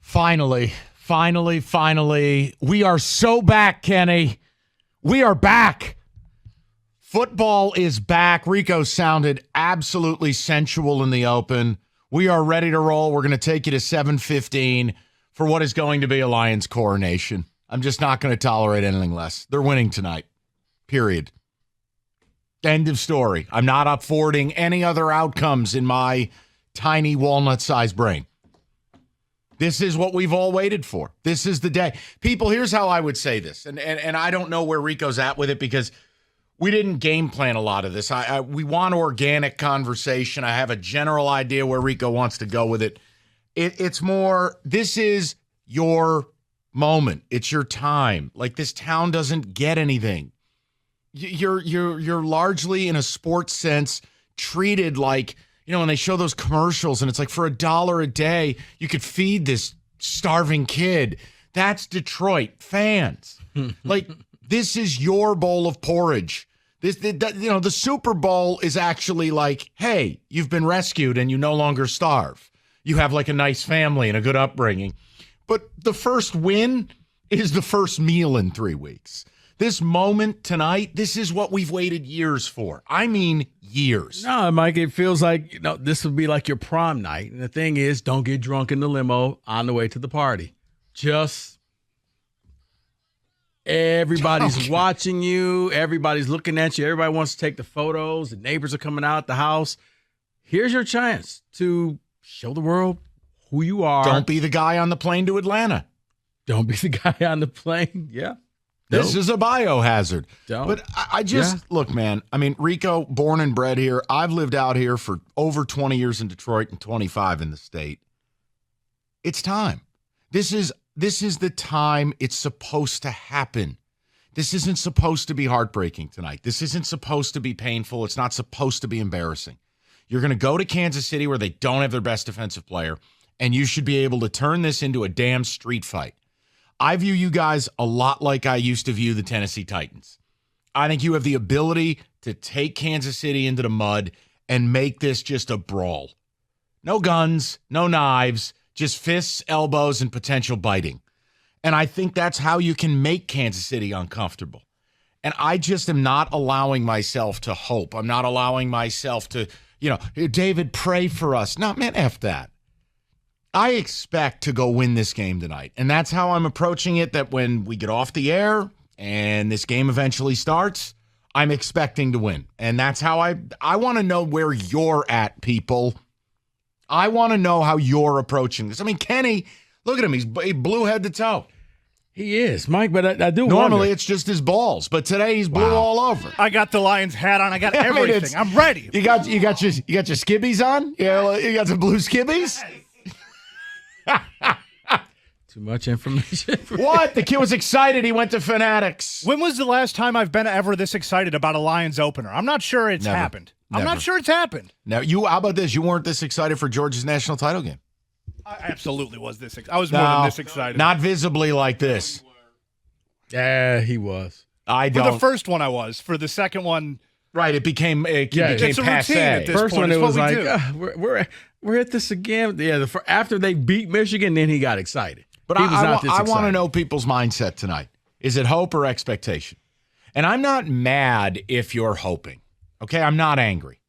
Finally. We are so back, Kenny. We are back. Football is back. Rico sounded absolutely sensual in the open. We are ready to roll. We're going to take you to 7:15 for what is going to be a Lions coronation. I'm just not going to tolerate anything less. They're winning tonight. Period. End of story. I'm not affording any other outcomes in my tiny walnut-sized brain. This is what we've all waited for. This is the day. People, here's how I would say this, and I don't know where Rico's at with it because we didn't game plan a lot of this. We want organic conversation. I have a general idea where Rico wants to go with it. It's more, this is your moment. It's your time. Like, this town doesn't get anything. You're largely, in a sports sense, treated like, you know, when they show those commercials and it's like for $1 a day, you could feed this starving kid. That's Detroit fans. Like, this is your bowl of porridge. The Super Bowl is actually like, hey, you've been rescued and you no longer starve. You have like a nice family and a good upbringing. But the first win is the first meal in 3 weeks. This moment tonight, this is what we've waited years for. I mean, years. No, Mike, it feels like, this would be like your prom night. And the thing is, don't get drunk in the limo on the way to the party. Just everybody's watching you. Everybody's looking at you. Everybody wants to take the photos. The neighbors are coming out the house. Here's your chance to show the world who you are. Don't be the guy on the plane to Atlanta. Don't be the guy on the plane. Yeah. This is a biohazard. Don't. But I just, look, man, I mean, Rico, born and bred here. I've lived out here for over 20 years in Detroit and 25 in the state. It's time. This is the time it's supposed to happen. This isn't supposed to be heartbreaking tonight. This isn't supposed to be painful. It's not supposed to be embarrassing. You're going to go to Kansas City where they don't have their best defensive player, and you should be able to turn this into a damn street fight. I view you guys a lot like I used to view the Tennessee Titans. I think you have the ability to take Kansas City into the mud and make this just a brawl. No guns, no knives, just fists, elbows, and potential biting. And I think that's how you can make Kansas City uncomfortable. And I just am not allowing myself to hope. I'm not allowing myself to, David, pray for us. No, man, F that. I expect to go win this game tonight. And that's how I'm approaching it, that when we get off the air and this game eventually starts, I'm expecting to win. And that's how I want to know where you're at, people. I want to know how you're approaching this. I mean, Kenny, look at him. He's blue head to toe. He is, Mike, but I do Normally wonder. It's just his balls, but today he's blue all over. I got the Lions hat on. I got everything. I'm ready. You got your skibbies on? Yeah, you got some blue skibbies? Too much information. What? The kid was excited. He went to Fanatics. When was the last time I've been ever this excited about a Lions opener? I'm not sure it's happened. I'm not sure it's happened. Now, how about this? You weren't this excited for Georgia's national title game. I absolutely was this excited. I was more than this excited. Not visibly like this. Yeah, he was. For the first one I was. For the second one. Right, it became it's a passé. routine at this First point. one, It's it was what we like, do. we're at this again. Yeah, after they beat Michigan, then he got excited. But I want to know people's mindset tonight. Is it hope or expectation? And I'm not mad if you're hoping. Okay, I'm not angry.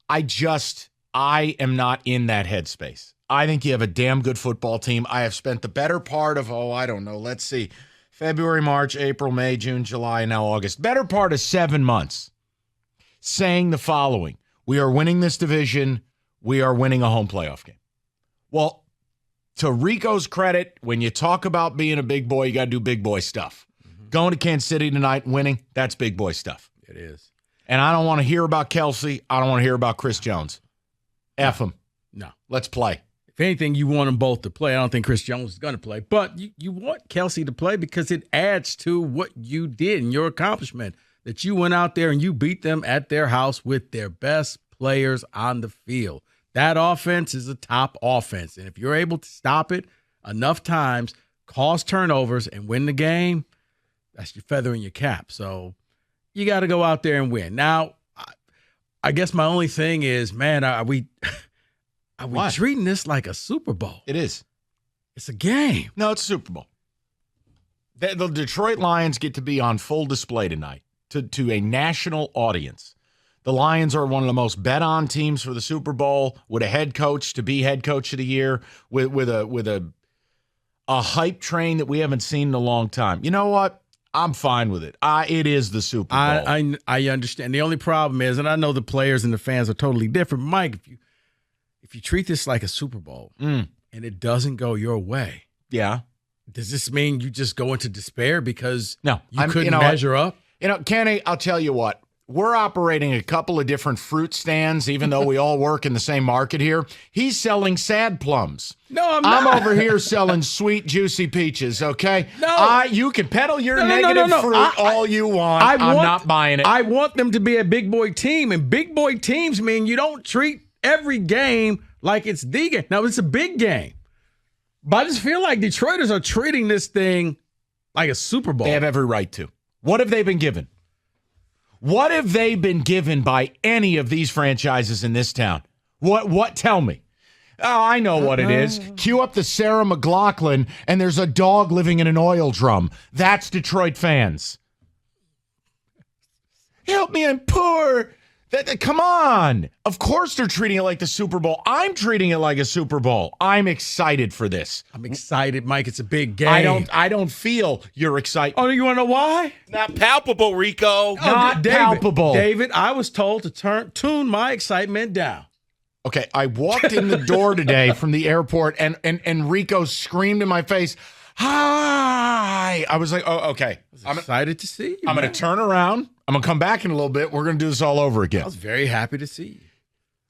I am not in that headspace. I think you have a damn good football team. I have spent the better part of, let's see, February, March, April, May, June, July, and now August. Better part of 7 months saying the following: we are winning this division. We are winning a home playoff game. Well, to Rico's credit, when you talk about being a big boy, you got to do big boy stuff. Mm-hmm. Going to Kansas City tonight and winning, that's big boy stuff. It is. And I don't want to hear about Kelsey. I don't want to hear about Chris Jones. F them. No. Let's play. If anything, you want them both to play. I don't think Chris Jones is going to play. But you want Kelsey to play because it adds to what you did and your accomplishment, that you went out there and you beat them at their house with their best players on the field. That offense is a top offense. And if you're able to stop it enough times, cause turnovers, and win the game, that's your feather in your cap. So you got to go out there and win. Now, I guess my only thing is, man, are we treating this like a Super Bowl? It is. It's a game. No, it's a Super Bowl. The Detroit Lions get to be on full display tonight to a national audience. The Lions are one of the most bet-on teams for the Super Bowl, with a head coach to be head coach of the year, with a hype train that we haven't seen in a long time. You know what? I'm fine with it. It is the Super Bowl. I understand. The only problem is, and I know the players and the fans are totally different, Mike, if you treat this like a Super Bowl and it doesn't go your way, does this mean you just go into despair because you couldn't measure up? Kenny, I'll tell you what. We're operating a couple of different fruit stands, even though we all work in the same market here. He's selling sad plums. No, I'm not. I'm over here selling sweet, juicy peaches, okay? No. You can peddle your negative fruit all you want. I'm not buying it. I want them to be a big boy team, and big boy teams mean you don't treat every game like it's the game. Now, it's a big game, but I just feel like Detroiters are treating this thing like a Super Bowl. They have every right to. What have they been given? What have they been given by any of these franchises in this town? What? Tell me. Oh, I know what it is. Cue up the Sarah McLachlan, and there's a dog living in an oil drum. That's Detroit fans. Help me, I'm poor. Come on. Of course they're treating it like the Super Bowl. I'm treating it like a Super Bowl. I'm excited for this. I'm excited, Mike. It's a big game. I don't feel you're excited. Oh, you want to know why? Not palpable, Rico. Not palpable. David, I was told to tune my excitement down. Okay, I walked in the door today from the airport, and Rico screamed in my face, "Hi!" I was like, "Oh, okay." I'm excited to see you. I'm going to turn around. I'm going to come back in a little bit. We're going to do this all over again. I was very happy to see you.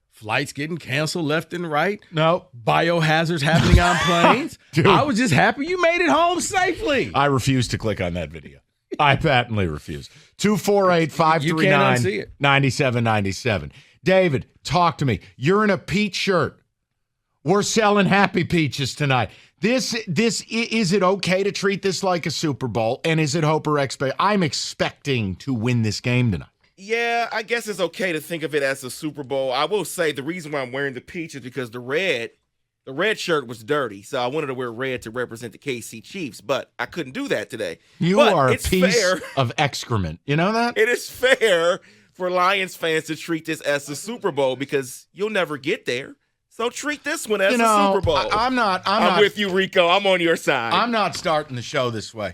Flights getting canceled left and right. No. Biohazards happening on planes. Dude. I was just happy you made it home safely. I refuse to click on that video. I patently refuse. 248-539-9797. David, talk to me. You're in a peach shirt. We're selling happy peaches tonight. This is it okay to treat this like a Super Bowl? And is it hope or expect? I'm expecting to win this game tonight. Yeah, I guess it's okay to think of it as a Super Bowl. I will say the reason why I'm wearing the peach is because the red shirt was dirty, so I wanted to wear red to represent the KC Chiefs, but I couldn't do that today. You are a piece of excrement. You know that? It is fair for Lions fans to treat this as a Super Bowl because you'll never get there. So treat this one as a Super Bowl. I'm not with you, Rico. I'm on your side. I'm not starting the show this way.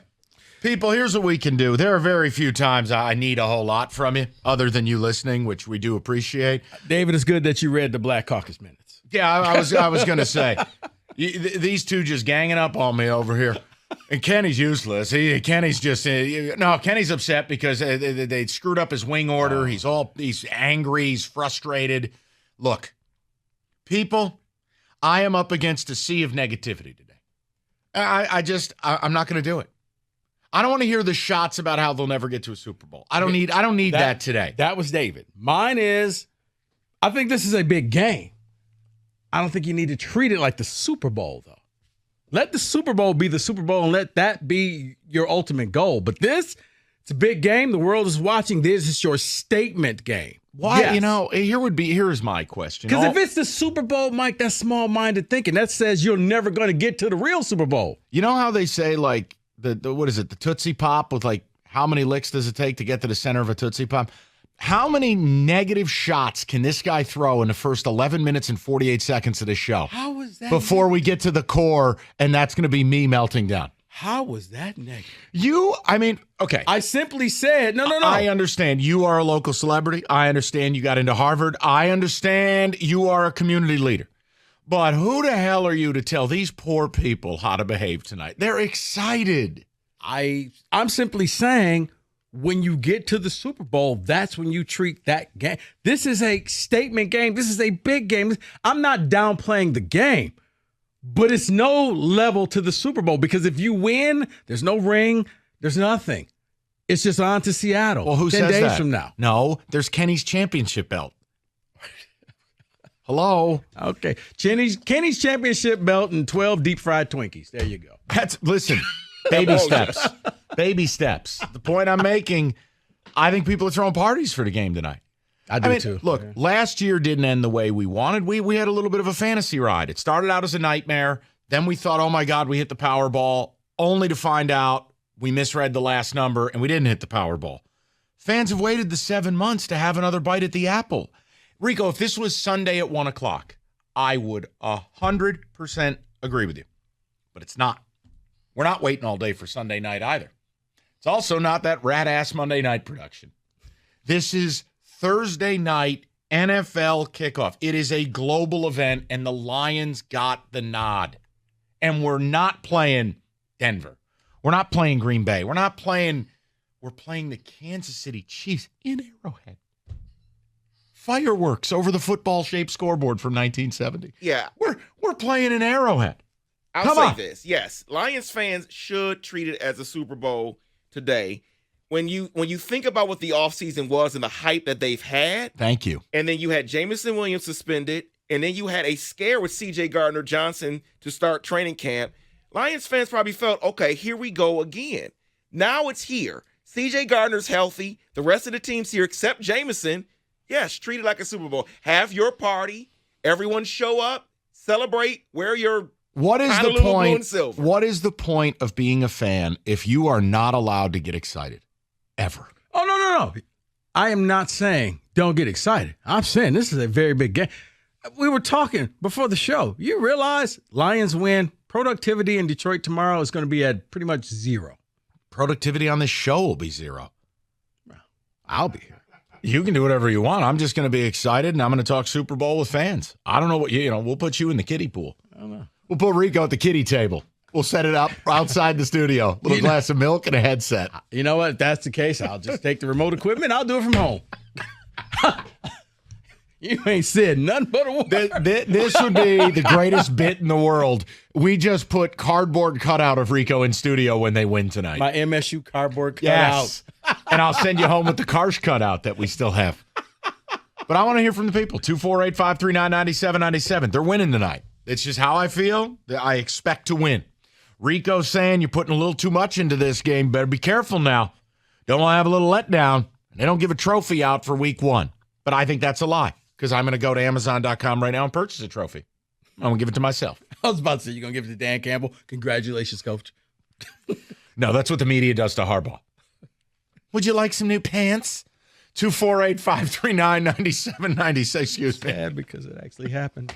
People, here's what we can do. There are very few times I need a whole lot from you, other than you listening, which we do appreciate. David, it's good that you read the Black Caucus Minutes. Yeah, I was going to say, these two just ganging up on me over here. And Kenny's useless. Kenny's just Kenny's upset because they screwed up his wing order. He's angry. He's frustrated. Look, people, I am up against a sea of negativity today. I'm not going to do it. I don't want to hear the shots about how they'll never get to a Super Bowl. I don't need that today. That was David. Mine is, I think this is a big game. I don't think you need to treat it like the Super Bowl, though. Let the Super Bowl be the Super Bowl and let that be your ultimate goal. But it's a big game. The world is watching. This is your statement game. Why? Yes. Here's my question. Because if it's the Super Bowl, Mike, that's small-minded thinking. That says you're never going to get to the real Super Bowl. You know how they say, like, the what is it, the Tootsie Pop, with like how many licks does it take to get to the center of a Tootsie Pop? How many negative shots can this guy throw in the first 11 minutes and 48 seconds of the show? How was that? Before we get to the core, and that's going to be me melting down. How was that negative? Okay. I simply said, no. I understand you are a local celebrity. I understand you got into Harvard. I understand you are a community leader. But who the hell are you to tell these poor people how to behave tonight? They're excited. I'm simply saying, when you get to the Super Bowl, that's when you treat that game. This is a statement game. This is a big game. I'm not downplaying the game, but it's no level to the Super Bowl, because if you win, there's no ring, there's nothing. It's just on to Seattle. Well, who 10 says days that? from now. No, there's Kenny's championship belt. Hello? Okay. Kenny's championship belt and 12 deep-fried Twinkies. There you go. Listen, baby steps. Baby steps. The point I'm making, I think people are throwing parties for the game tonight. I do too. Look, last year didn't end the way we wanted. We had a little bit of a fantasy ride. It started out as a nightmare, Then we thought, oh, my God, we hit the Powerball, only to find out we misread the last number and we didn't hit the Powerball. Fans have waited the 7 months to have another bite at the apple. Rico, if this was Sunday at 1 o'clock, I would 100% agree with you. But it's not. We're not waiting all day for Sunday night either. It's also not that rat-ass Monday night production. This is Thursday night NFL kickoff. It is a global event, and the Lions got the nod. And we're not playing Denver. We're not playing Green Bay. We're playing the Kansas City Chiefs in Arrowhead. Fireworks over the football-shaped scoreboard from 1970. Yeah. We're playing in Arrowhead. I'll say this. Yes, Lions fans should treat it as a Super Bowl today. When you think about what the offseason was and the hype that they've had. Thank you. And then you had Jamison Williams suspended, and then you had a scare with C.J. Gardner-Johnson to start training camp. Lions fans probably felt, okay, here we go again. Now it's here. C.J. Gardner's healthy. The rest of the team's here except Jamison. Yes, treat it like a Super Bowl. Have your party. Everyone show up. Celebrate. Wear your What is the blue point? and silver. What is the point of being a fan if you are not allowed to get excited? Ever. Oh, no. I am not saying don't get excited. I'm saying this is a very big game. We were talking before the show. You realize Lions win. Productivity in Detroit tomorrow is going to be at pretty much zero. Productivity on this show will be zero. I'll be here. You can do whatever you want. I'm just going to be excited, and I'm going to talk Super Bowl with fans. I don't know what we'll put you in the kiddie pool. I don't know. We'll put Rico at the kiddie table. We'll set it up outside the studio. Little glass of milk and a headset. You know what? If that's the case, I'll just take the remote equipment. I'll do it from home. You ain't said nothing but a word. This would be the greatest bit in the world. We just put cardboard cutout of Rico in studio when they win tonight. My MSU cardboard cutout. Yes. And I'll send you home with the Karsh cutout that we still have. But I want to hear from the people. 248-539-9797. They're winning tonight. It's just how I feel. I expect to win. Rico saying you're putting a little too much into this game. Better be careful now. Don't want to have a little letdown. They don't give a trophy out for week 1. But I think that's a lie because I'm going to go to Amazon.com right now and purchase a trophy. I'm going to give it to myself. I was about to say, you're going to give it to Dan Campbell. Congratulations, coach. No, that's what the media does to Harbaugh. Would you like some new pants? 248-539-9796. Excuse me. Bad because it actually happened.